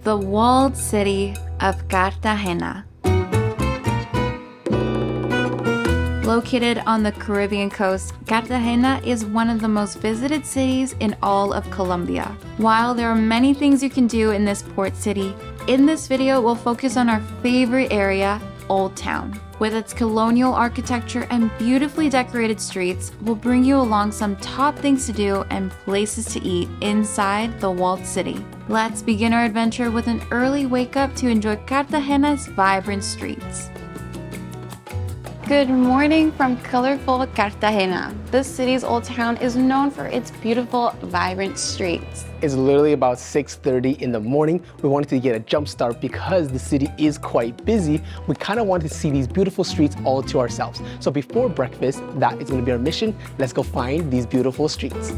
the walled city of Cartagena. Located on the Caribbean coast, Cartagena is one of the most visited cities in all of Colombia. While there are many things you can do in this port city, in this video we'll focus on our favorite area, Old Town. With its colonial architecture and beautifully decorated streets, we'll bring you along some top things to do and places to eat inside the walled city. Let's begin our adventure with an early wake up to enjoy Cartagena's vibrant streets. Good morning from colorful Cartagena. This city's old town is known for its beautiful, vibrant streets. It's literally about 6:30 in the morning. We wanted to get a jump start because the city is quite busy. We kind of wanted to see these beautiful streets all to ourselves. So before breakfast, that is going to be our mission. Let's go find these beautiful streets.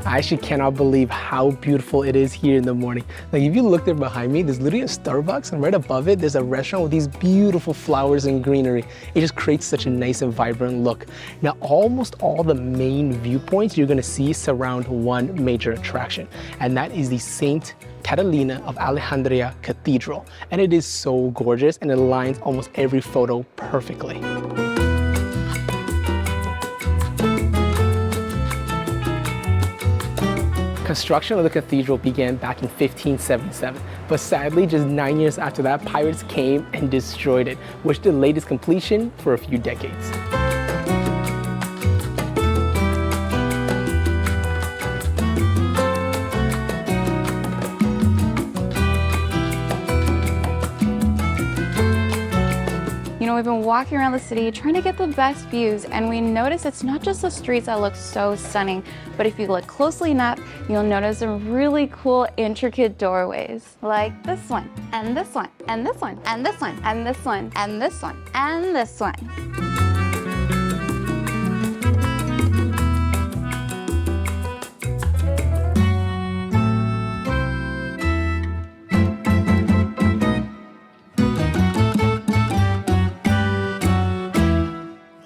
I actually cannot believe how beautiful it is here in the morning. Like if you look there behind me, there's literally a Starbucks, and right above it, there's a restaurant with these beautiful flowers and greenery. It just creates such a nice and vibrant look. Now, almost all the main viewpoints you're gonna see surround one major attraction, and that is the Saint Catalina of Alejandria Cathedral. And it is so gorgeous, and it aligns almost every photo perfectly. Construction of the cathedral began back in 1577, but sadly, just 9 years after that, pirates came and destroyed it, which delayed its completion for a few decades. We've been walking around the city trying to get the best views, and we notice it's not just the streets that look so stunning, but if you look closely enough, you'll notice some really cool, intricate doorways, like this one, and this one, and this one, and this one, and this one, and this one, and this one.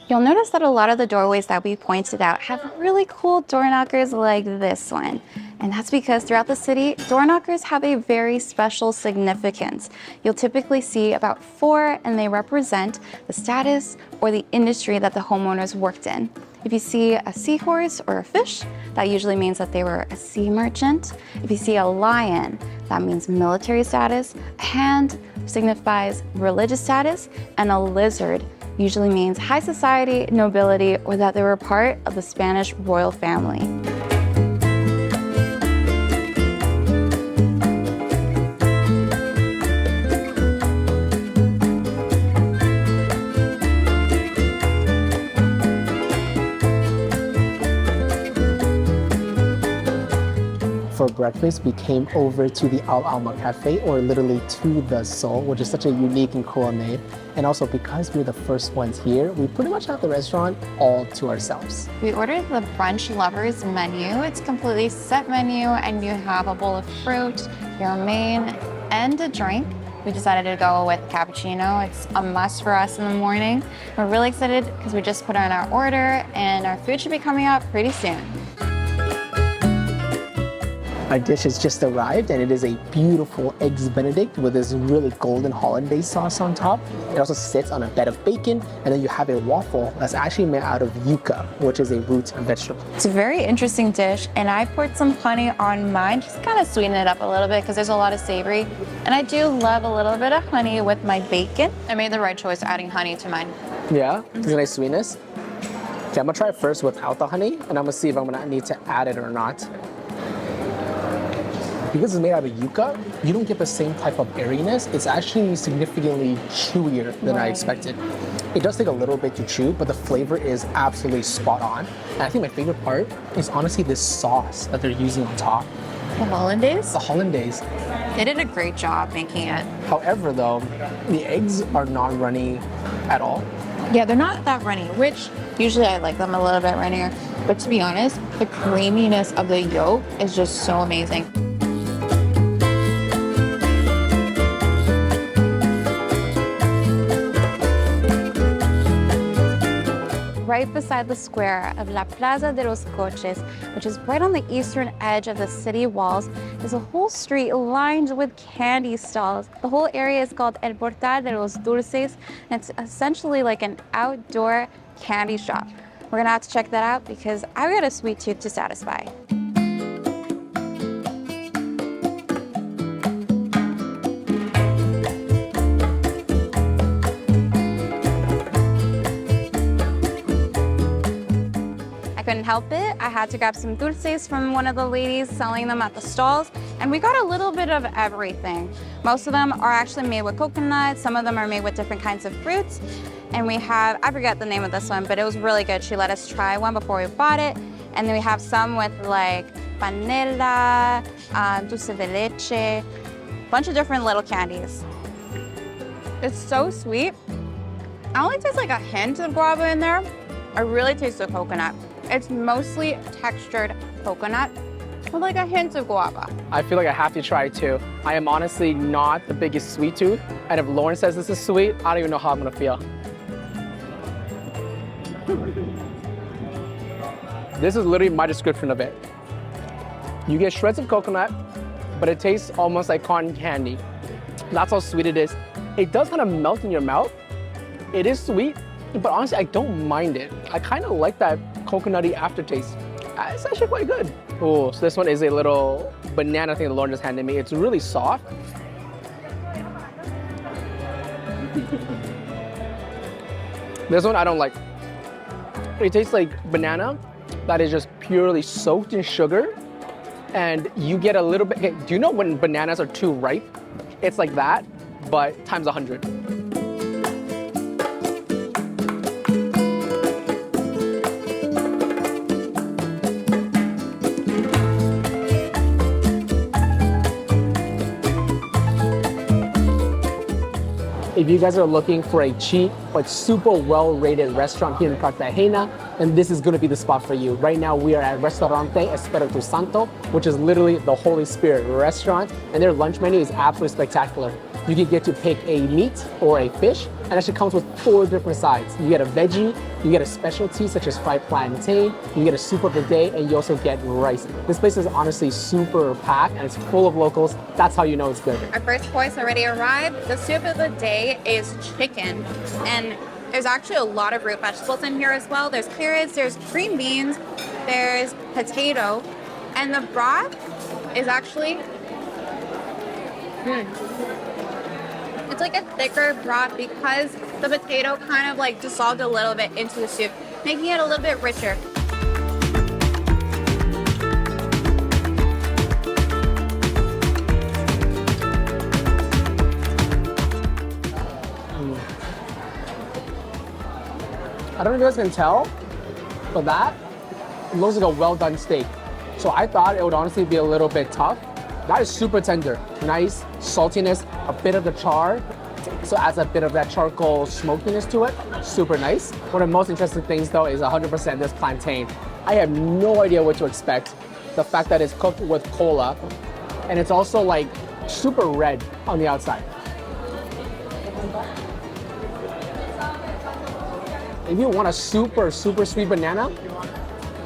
You'll notice that a lot of the doorways that we pointed out have really cool door knockers like this one. And that's because throughout the city, door knockers have a very special significance. You'll typically see about 4, and they represent the status or the industry that the homeowners worked in. If you see a seahorse or a fish, that usually means that they were a sea merchant. If you see a lion, that means military status. A hand signifies religious status, and a lizard usually means high society, nobility, or that they were part of the Spanish royal family. For breakfast, we came over to the Al Alma Cafe, or literally to the Soul, which is such a unique and cool name. And also because we're the first ones here, we pretty much have the restaurant all to ourselves. We ordered the Brunch Lovers menu. It's a completely set menu, and you have a bowl of fruit, your main, and a drink. We decided to go with cappuccino. It's a must for us in the morning. We're really excited because we just put on our order, and our food should be coming out pretty soon. Our dish has just arrived, and it is a beautiful Eggs Benedict with this really golden hollandaise sauce on top. It also sits on a bed of bacon, and then you have a waffle that's actually made out of yuca, which is a root vegetable. It's a very interesting dish, and I poured some honey on mine, just kind of sweeten it up a little bit because there's a lot of savory. And I do love a little bit of honey with my bacon. I made the right choice adding honey to mine. Yeah? It's a nice sweetness. Okay, I'm gonna try it first without the honey, and I'm gonna see if I'm gonna need to add it or not. Because it's made out of yucca, you don't get the same type of airiness. It's actually significantly chewier than I expected. It does take a little bit to chew, but the flavor is absolutely spot on. And I think my favorite part is honestly this sauce that they're using on top. The hollandaise? The hollandaise. They did a great job making it. However, though, the eggs are not runny at all. Yeah, they're not that runny, which usually I like them a little bit runnier. But to be honest, the creaminess of the yolk is just so amazing. right beside the square of La Plaza de los Coches, which is right on the eastern edge of the city walls. There's a whole street lined with candy stalls. The whole area is called El Portal de los Dulces, and it's essentially like an outdoor candy shop. We're gonna have to check that out because I've got a sweet tooth to satisfy. Couldn't help it. I had to grab some dulces from one of the ladies selling them at the stalls, and we got a little bit of everything. Most of them are actually made with coconut, some of them are made with different kinds of fruits, and we have, I forget the name of this one, but it was really good. She let us try one before we bought it, and then we have some with like panela, dulce de leche, a bunch of different little candies. It's so sweet. I only taste like a hint of guava in there. I really taste the coconut. It's mostly textured coconut with like a hint of guava. I feel like I have to try it too. I am honestly not the biggest sweet tooth, and if Lauren says this is sweet, I don't even know how I'm gonna feel. This is literally my description of it. You get shreds of coconut, but it tastes almost like cotton candy. That's how sweet it is. It does kind of melt in your mouth. It is sweet, but honestly, I don't mind it. I kind of like that coconutty aftertaste. It's actually quite good. Oh, so this one is a little banana thing that Lauren just handed me. It's really soft. This one I don't like. It tastes like banana that is just purely soaked in sugar, and you get a little bit, okay, do you know when bananas are too ripe? It's like that, but times 100. If you guys are looking for a cheap but super well-rated restaurant here in Cartagena, then this is gonna be the spot for you. Right now we are at Restaurante Espiritu Santo, which is literally the Holy Spirit restaurant, and their lunch menu is absolutely spectacular. You can get to pick a meat or a fish, and it actually comes with 4 different sides. You get a veggie, you get a specialty such as fried plantain, you get a soup of the day, and you also get rice. This place is honestly super packed and it's full of locals. That's how you know it's good. Our first course already arrived. The soup of the day is chicken, and there's actually a lot of root vegetables in here as well. There's carrots, there's green beans, there's potato, and the broth is actually it's like a thicker broth because the potato kind of like dissolved a little bit into the soup, making it a little bit richer. I don't know if you guys can tell, but that looks like a well-done steak. So I thought it would honestly be a little bit tough. That is super tender, nice saltiness, a bit of the char, so adds a bit of that charcoal smokiness to it. Super nice. One of the most interesting things though is 100% this plantain. I have no idea what to expect. The fact that it's cooked with cola, and it's also like super red on the outside. If you want a super sweet banana,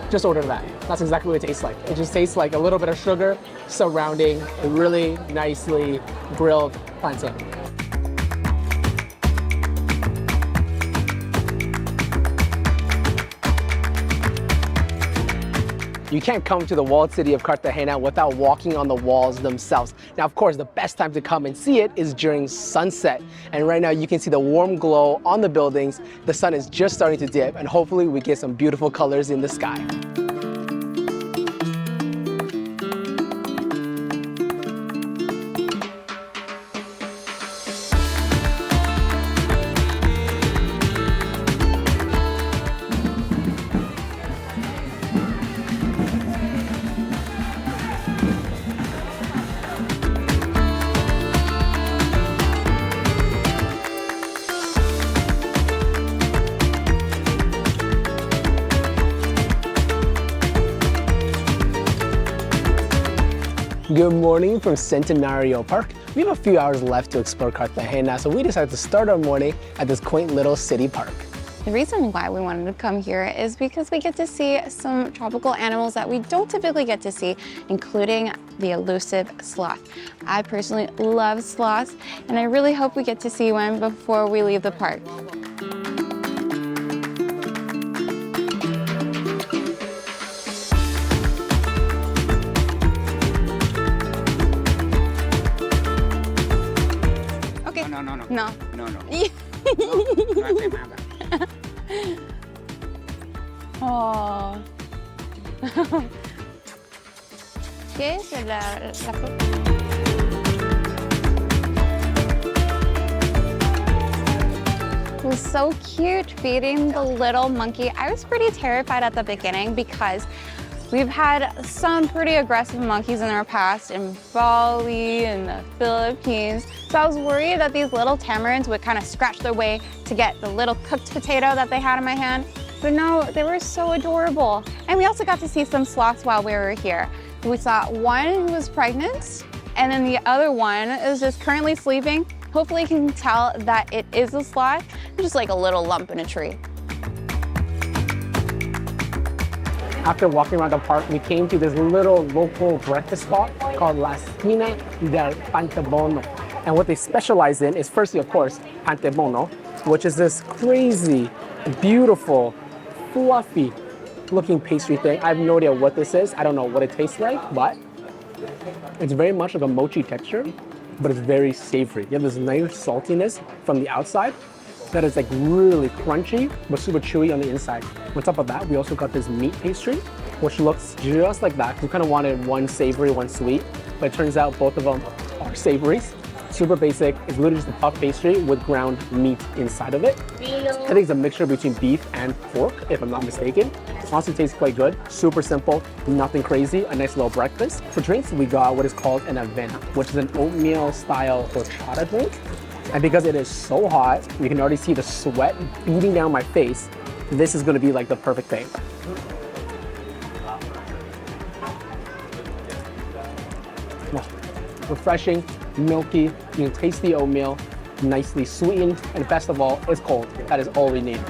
just order that. That's exactly what it tastes like. It just tastes like a little bit of sugar surrounding a really nicely grilled plantain. You can't come to the walled city of Cartagena without walking on the walls themselves. Now, of course, the best time to come and see it is during sunset. And right now you can see the warm glow on the buildings. The sun is just starting to dip, and hopefully we get some beautiful colors in the sky. Good morning from Centenario Park. We have a few hours left to explore Cartagena, so we decided to start our morning at this quaint little city park. The reason why we wanted to come here is because we get to see some tropical animals that we don't typically get to see, including the elusive sloth. I personally love sloths, and I really hope we get to see one before we leave the park. Okay. No. No. No. No hace nada. Oh. ¿Qué es la It was so cute feeding the little monkey. I was pretty terrified at the beginning because we've had some pretty aggressive monkeys in our past in Bali and the Philippines. So I was worried that these little tamarins would kind of scratch their way to get the little cooked potato that they had in my hand. But no, they were so adorable. And we also got to see some sloths while we were here. We saw one who was pregnant, and then the other one is just currently sleeping. Hopefully you can tell that it is a sloth, just like a little lump in a tree. After walking around the park, we came to this little local breakfast spot called La Esquina del Pantebono. And what they specialize in is, firstly, of course, pantebono, which is this crazy, beautiful, fluffy looking pastry thing. I have no idea what this is. I don't know what it tastes like, but it's very much like a mochi texture, but it's very savory. You have this nice saltiness from the outside that is like really crunchy, but super chewy on the inside. On top of that, we also got this meat pastry, which looks just like that. We kind of wanted one savory, one sweet, but it turns out both of them are savories. Super basic. It's literally just a puff pastry with ground meat inside of it. I think it's a mixture between beef and pork, if I'm not mistaken. Honestly, tastes quite good. Super simple, nothing crazy. A nice little breakfast. For drinks, we got what is called an avena, which is an oatmeal-style horchata drink. And because it is so hot, you can already see the sweat beating down my face. This is going to be like the perfect thing. Refreshing, milky, you can taste the oatmeal, nicely sweetened, and best of all, it's cold. That is all we need.